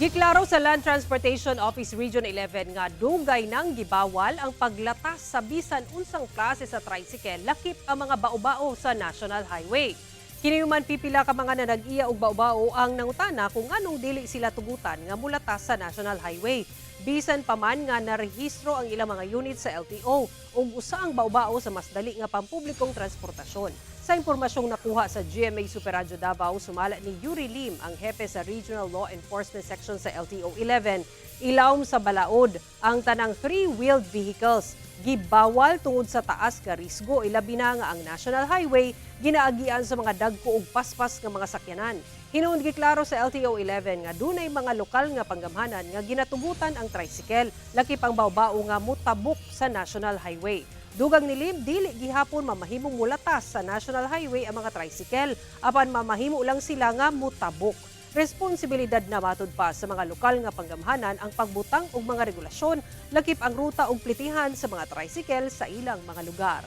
Giklaro sa Land Transportation Office Region 11 nga dugay nang gibawal ang paglatas sa bisan unsang klase sa tricycle lakip ang mga baobao sa National Highway. Kiniuman pipila ka mga nanag-iya og baobao ang nangutana kung anong dili sila tugutan nga mulatas sa National Highway. Bisan pa man nga narehistro ang ilang mga unit sa LTO ug usa ang baobao sa mas dali nga pampublikong transportasyon. Sa impormasyong nakuha sa GMA Super Radyo Davao, sumala ni Yuri Lim, ang hepe sa Regional Law Enforcement Section sa LTO 11, ilawom sa balaod ang tanang three-wheeled vehicles. Gibawal tungod sa taas ka risgo, ilabi na nga ang National Highway ginaagian sa mga dagko ug paspas nga mga sakyanan. Hinuon giklaro sa LTO 11 nga dunay mga lokal nga panggamhanan nga ginatugutan ang tricycle lakip ang baobao nga mutabok sa National Highway. Dugang ni Lim, dili gihapon mamahimong mulatas sa National Highway ang mga tricycle, apan mamahimo lang sila nga mutabok. Responsibilidad na matud pa sa mga lokal nga panggamhanan ang pagbutang og mga regulasyon lakip ang ruta ug plitihan sa mga tricycle sa ilang mga lugar.